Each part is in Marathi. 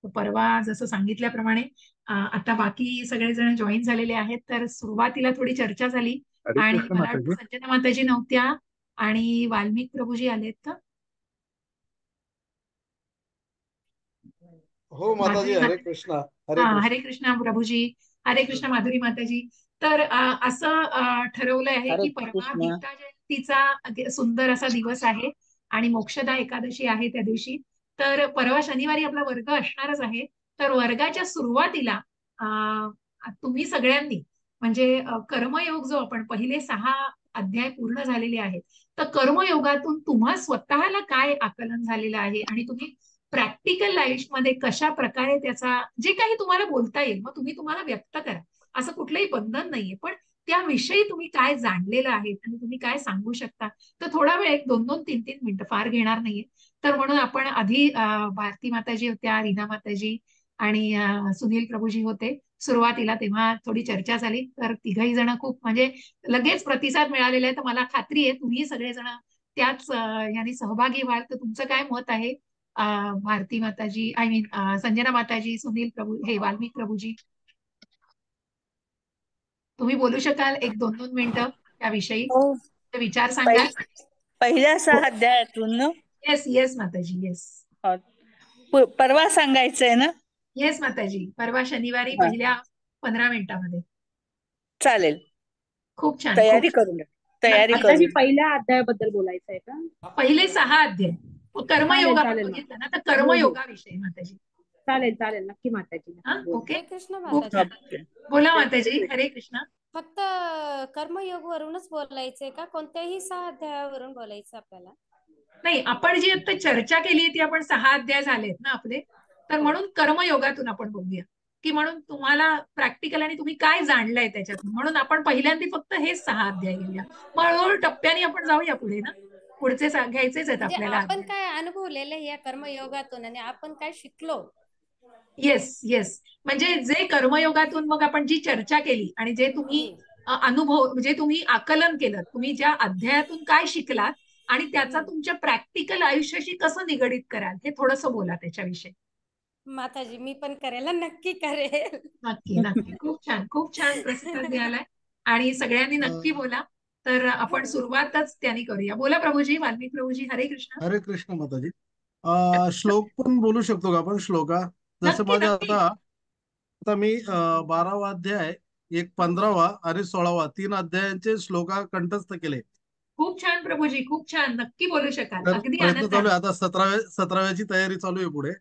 परवा जसं सांगितल्याप्रमाणे आता बाकी सगळेजण जॉईन झालेले आहेत. तर सुरुवातीला थोडी चर्चा झाली हरे आणि कृष्ण मला वाटतं माताजी. संजना माताजी नव्हत्या आणि वाल्मिक प्रभूजी आलेत का? हो माताजी, माधुरी हरे माता, कृष्णा. हरे हा, हरे कृष्णा. कृष्णा प्रभूजी. हरे कृष्णा माधुरी माताजी. तर असं ठरवलं आहे हरे की परवा कृष्ण. गीता जयंतीचा सुंदर असा दिवस आहे आणि मोक्षदा एकादशी आहे त्या दिवशी. तर परवा शनिवारी आपला वर्ग असणारच आहे. तर वर्गाच्या सुरुवातीला तुम्ही सगळ्यांनी म्हणजे कर्मयोग जो आपण पहिले 6 अध्याय पूर्ण झालेले आहेत, तर कर्मयोगातून तुम्हा स्वतःला काय आकलन झालेलं आहे आणि तुम्ही प्रॅक्टिकल लाईफमध्ये कशा प्रकारे त्याचा जे काही तुम्हाला बोलता येईल, मग तुम्ही तुम्हाला व्यक्त करा. असं कुठलंही बंधन नाहीये, पण त्याविषयी तुम्ही काय जाणलेलं आहे आणि तुम्ही काय सांगू शकता. तर थोडा वेळ, एक 2-2, 3-3 मिनिटं, फार घेणार नाहीये. तर म्हणून आपण आधी भारती माताजी होत्या, रीना माताजी आणि सुनील प्रभूजी होते सुरुवातीला, तेव्हा थोडी चर्चा झाली. तर तिघही जण खूप म्हणजे लगेच प्रतिसाद मिळालेला आहे. तर मला खात्री आहे तुम्ही सगळेजण त्याच यांनी सहभागी व्हाल. तर तुमचं काय मत आहे भारती माताजी, आय मीन संजना माताजी, सुनील प्रभू, हे वाल्मिक प्रभूजी? तुम्ही बोलू शकाल एक 2-2 मिनिटं त्याविषयी, हो. ते विचार सांगाल? पहिल्या 6 अध्यायातून ना. येस येस माताजी, येस. हो. परवा सांगायचंय ना. येस माताजी, परवा शनिवारी हा, पहिल्या 15 मिनिटामध्ये. चालेल. खूप छान, खूप तयारी छान. करून तयारी नक्कीच. माताजी करून पहिल्या अध्यायाबद्दल बोलायचं आहे का? पहिले 6 अध्याय. चालेल कर्मयोग आपण चालेल बघितलं ना, तर हो हो कर्मयोगाविषयी माताजी. चालेल चालेल, नक्की माताजी, हा, नक्की बोलू. ओके. हरे कृष्ण खूप माताजी. छान. बोला माताजी, हरे कृष्णा. फक्त कर्मयोग वरूनच बोलायचंय का, कोणत्याही 6 अध्यायावरून बोलायचं आपल्याला? नाही, आपण जी आता चर्चा केली ती आपण 6 अध्याय झालेत ना आपले, तर हो. म्हणून कर्मयोगातून आपण बघूया की म्हणून तुम्हाला प्रॅक्टिकल आणि तुम्ही काय जाणलंय त्याच्यातून, म्हणून आपण पहिल्यांदा फक्त हेच 6 अध्याय घेऊया. मग हळूहळू टप्प्याने आपण जाऊया पुढे ना, पुढचे घ्यायचेच आहेत म्हणजे आपल्याला आपण अध्याय. काय अनुभवलेलं या कर्मयोगातून आणि आपण काय शिकलो. येस येस, म्हणजे जे कर्मयोगातून मग आपण जी चर्चा केली आणि जे तुम्ही जी. अनुभव, जे तुम्ही आकलन केलं, तुम्ही ज्या अध्यायातून काय शिकलात आणि त्याचा हम्म. तुमच्या प्रॅक्टिकल आयुष्याशी कसं निगडीत कराल, हे थोडंसं बोला त्याच्याविषयी. माताजी मी पण करेल, नक्की करेल. नक्की नक्की, खूप छान, खूप छान प्रतिसाद मिळालाय आणि सगळ्यांनी नक्की अं, बोला. तर आपण सुरुवातच त्यांनी करूया. बोला प्रभूजी, वाल्मिक प्रभूजी, हरे कृष्ण. हरे कृष्ण माताजी. श्लोक पण बोलू शकतो का आपण, श्लोका? जसं नक्की माझ्या नक्की. आता आता मी 12वा अध्याय, एक 15वा आणि 16वा 3 अध्यायांचे श्लोका कंठस्थ केले. खूप छान प्रभूजी, खूप छान, नक्की बोलू शकाल, तर अगदी प्रयत्न चालू आनंदाने. आहे. आता 17व्याची तयारी चालू आहे पुढे.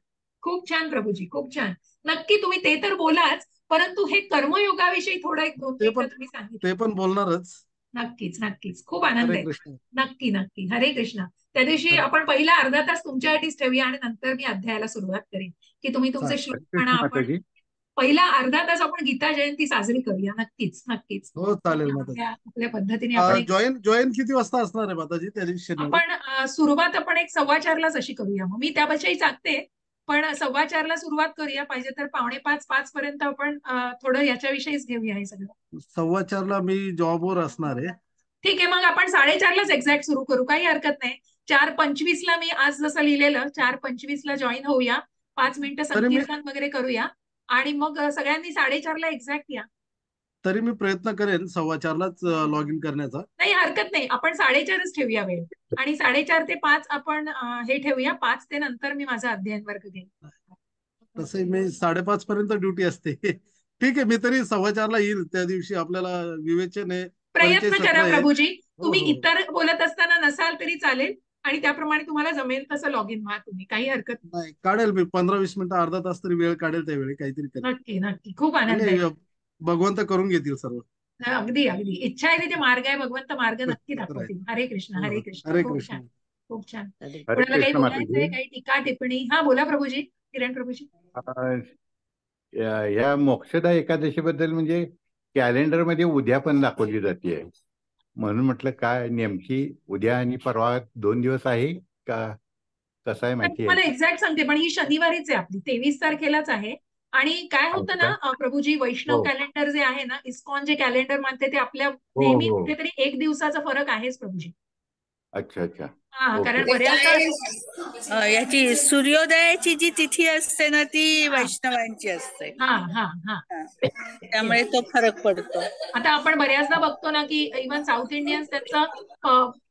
खूप छान प्रभूजी, खूप छान. नक्की तुम्ही ते तर बोलाच, परंतु हे कर्मयोगाविषयी थोडं एक 2 ते मिनिटं पण तुम्ही सांगितलं. ते पण बोलणारच. नक्कीच नक्कीच, खूप आनंद हरे आहे. कृष्ण. नक्की नक्की, हरे कृष्णा. त्या दिवशी हरे आपण पहिला अर्धा तास तुमच्यासाठीच ठेवूया आणि नंतर मी अध्यायाला सुरुवात करेन की तुम्ही तुमचे चालेल. श्लोक हरे म्हणा. कृष्ण आपण माताजी. पहिला अर्धा तास आपण गीता जयंती साजरी करूया. नक्कीच नक्कीच. हो चालेल माताजी. आपल्या आपल्या पद्धतीने आपण जॉईन जॉईन किती वाजता असणार आहे माताजी त्या दिवशी शनिवारी? सुरुवात आपण एक 4:15लाच अशी करूया. मग मी त्यापेक्षाही सांगते, पण 4:15ला सुरुवात करूया. पाहिजे तर 4:45-5 पर्यंत आपण थोडं याच्याविषयीच घेऊया हे सगळं. 4:15ला मी जॉबवर असणार आहे. ठीक आहे, मग आपण 4:30लाच एक्झॅक्ट सुरू करू, काही हरकत नाही. 4:25ला मी आज जसं लिहिलेलं 4:25ला जॉईन होऊया. 5 मिनिटं तरी मी संकीर्तन वगैरे करूया आणि मग सगळ्यांनी 4:30ला एक्झॅक्ट या. तरी मी प्रयत्न करेन 4:15लाच लॉग इन करण्याचा. नाही हरकत नाही, आपण 4:30च ठेवूया वेळ आणि 4:30 ते 5 आपण हे ठेवूया. 5 ते नंतर मी माझा अध्ययन वर्ग घेईन. तसंही मी 5:30 पर्यंत ड्युटी असते. ठीक आहे, मी तरी 4:15ला येईल. त्या दिवशी आपल्याला विवेचन आहे, परिचय प्रयत्न सत्र करा आहे. प्रभूजी. हो तुम्ही हो. इतर बोलत असताना नसाल तरी चालेल आणि त्याप्रमाणे तुम्हाला जमेल तसं लॉग इन व्हा तुम्ही, काही हरकत नाही. नाही, काढेल मी 15-20 मिनिटं, अर्धा तास तरी वेळ काढेल, त्यावेळी काहीतरी करेल. नक्की नक्की, खूप नाही आनंद आहे. नाही, भगवंत करून घेतील सर्व. अगदी अगदी, इच्छा आहे तिथे मार्ग आहे, भगवंत मार्ग नक्की तर आहे. दाखवतील. हरे कृष्ण, हो हरे हो. कृष्ण, हरे खूप कृष्ण. छान, खूप छान. हरे कुणाला काही कृष्ण बोलायचं माताजी. आहे, काही टीका टिप्पणी? हा बोला प्रभूजी, किरण प्रभूजी. अं, या मोक्षदा एकादशी बद्दल म्हणजे कॅलेंडर मध्ये उद्या पण दाखवली जाते, म्हणून म्हटलं काय नेमकी उद्या आणि परवा 2 दिवस आहे का, कसं आहे तर माहिती आहे? तुम्हाला एक्झॅक्ट सांगते, पण ही शनिवारीच आहे आपली, 23 तारखेलाच आहे. आणि काय हो होतं ना का? प्रभूजी, वैष्णव हो कॅलेंडर जे आहे ना, इस्कॉन जे कॅलेंडर म्हणते, ते आपल्या हो नेहमी हो. कुठेतरी 1 दिवसाचा फरक आहेच प्रभूजी. अच्छा अच्छा. हा, कारण ओके. बऱ्याचदा याची सूर्योदयाची जी तिथी असते ना ती वैष्णवांची असते. हा हा हा हा. त्यामुळे तो फरक पडतो. आता आपण बऱ्याचदा बघतो ना की इव्हन साऊथ इंडियन्स त्यांचा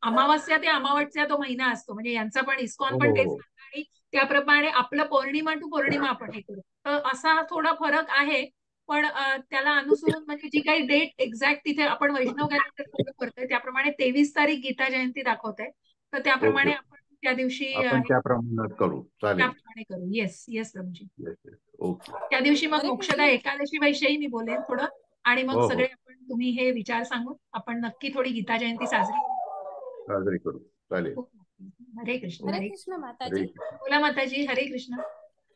अमावस्या ते अमावस्या तो महिना असतो, म्हणजे यांचा पण इस्कॉन हो पण हो तेच हो. करतं आणि त्याप्रमाणे आपलं पौर्णिमा टू पौर्णिमा आपण हे करू. तर असा थोडा फरक आहे, पण त्याला अनुसरून म्हणजे जी काही डेट एक्झॅक्ट तिथे आपण वैष्णव कॅलेंडर फॉलो करतोय त्याप्रमाणे 23 तारीख गीता जयंती दाखवते, तर त्याप्रमाणे ओके. आपण त्या दिवशी आपण त्या प्रमाणात करू. चालेल. त्याप्रमाणे करू. Yes yes Prabhuji. Yes, yes. Okay. त्या दिवशी मग हरे मोक्षदा कृष्ण. एकादशी विषयी मी बोलेन थोडं, आणि मग हो सगळे हो. आपण तुम्ही हे विचार सांगून आपण नक्की थोडी गीता जयंती साजरी करू. साजरी करू. चालेल. खूप नक्की. हरे कृष्ण हरे हरे कृष्ण कृष्ण. माताजी. हरे कृष्ण. बोला माताजी. हरे कृष्ण.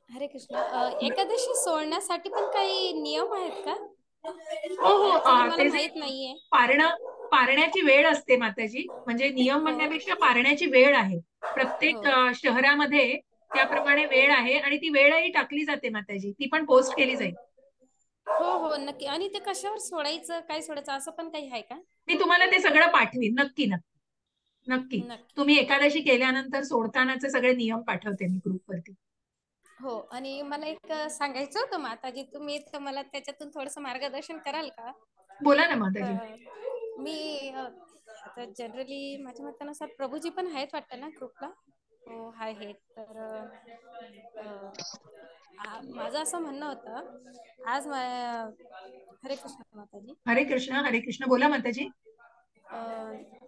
हरे कृष्ण. एकादशी सोडण्यासाठी पण काही नियम आहेत का? हो हो, ऍक्च्युली मला ते जे माहित नाहीये. पारण्याची वेळ असते माताजी, म्हणजे नियम हो म्हणण्यापेक्षा पारण्याची वेळ आहे प्रत्येक हो शहरामध्ये, त्याप्रमाणे वेळ आहे आणि ती वेळही टाकली जाते माताजी, ती पण पोस्ट केली जाईल. हो हो नक्की. आणि ते कशावर सोडायचं, काय सोडायचं असं पण काही आहे का? मी तुम्हाला ते सगळं पाठवीन. नक्की नक्की नक्की. नक्की. तुम्ही एकादशी केल्यानंतर सोडतानाचे सगळे नियम पाठवते मी ग्रुपवरती. हो, आणि मला एक सांगायचं होतं माताजी, तुम्ही तर मला त्याच्यातून थोडंसं मार्गदर्शन कराल का? बोला ना माताजी. मी आता जनरली माझ्या मतानुसार प्रभूजी पण आहेत वाटतं ना ग्रुपला. हो आहेत. तर माझं असं म्हणणं होतं, आज हरे कृष्ण माताजी. हरे कृष्ण. बोला माताजी.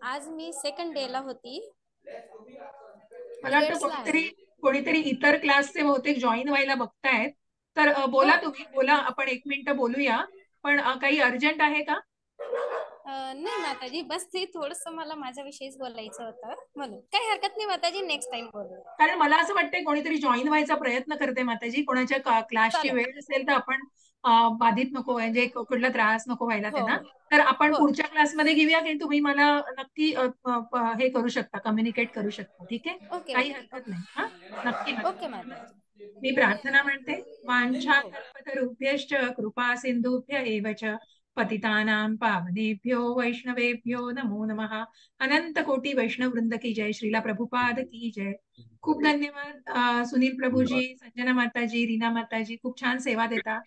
आज मी सेकंड डे ला होती, मला वाटतं पिरियड्सला आहे. कोणीतरी इतर क्लासचे बहुतेक जॉईन व्हायला बघतायत, तर हो. बोला तुम्ही, बोला, आपण 1 मिनिट बोलूया. पण काही अर्जंट आहे का? नाही माताजी, बस ते थोडंसं मला माझ्याविषयीच बोलायचं होतं म्हणून. काही हरकत नाही माताजी, नेक्स्ट टाइम बोलू. कारण मला असं वाटतंय कोणीतरी जॉईन व्हायचा प्रयत्न करते माताजी, कोणाच्या क्लासची चालेल. वेळ असेल तर आपण बाधित नको, म्हणजे कुठला त्रास नको व्हायला हो त्यांना. हो तर आपण हो पुढच्या क्लासमध्ये घेऊया की तुम्ही मला नक्की हे करू शकता, कम्युनिकेट करू शकता. ठीक आहे, ओके काही ओके हरकत नाही. हा, ओके नक्की ओके नक्की. माताजी. मी प्रार्थना म्हणते. वांछा हो. कल्पतरुभ्यश्च कृपा सिंधुभ्य एव च पतितानां पावनेभ्यो वैष्णवेभ्यो नमो नमः. अनंत कोटी वैष्णव वृंद की जय. श्रीला प्रभुपाद की जय. खूप धन्यवाद सुनील प्रभूजी, धन्यवाद. संजना माताजी, रीना माताजी, खूप छान सेवा देता,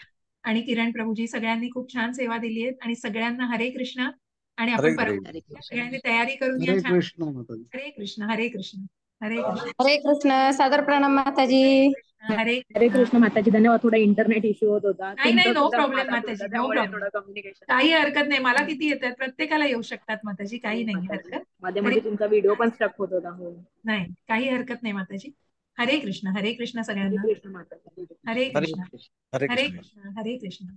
आणि किरण प्रभूजी, सगळ्यांनी खूप छान सेवा दिली आहे. आणि सगळ्यांना हरे कृष्ण. आणि हरे आपण हरे परत कृष्ण. सगळ्यांनी तयारी करून या हरे छान. कृष्ण माताजी. हरे कृष्ण हरे कृष्ण हरे कृष्ण हरे कृष्ण. सादर प्रणाम माताजी. हरे हरे कृष्ण. कृष्ण माताजी. धन्यवाद. थोडा इंटरनेट इश्यू होत होता, नाही नाही, तुमचा नो सुद्धा प्रॉब्लेम मला माताजी, होता, नो त्यामुळे प्रॉब्लेम. थोडं कम्युनिकेशन. काही हरकत नाही. मला किती येतात, प्रत्येकाला येऊ शकतात माताजी, काही हो नाही माताजी, हरकत. मध्ये हरे मध्ये तुमचा व्हिडिओ पण स्टक होत होता. हो. नाही, काही हरकत नाही माताजी. हरे कृष्ण हरे सगळ्यांना. कृष्ण माताजी. हरे हरे कृष्ण कृष्ण. हरे हरे कृष्ण. कृष्ण हरे कृष्ण.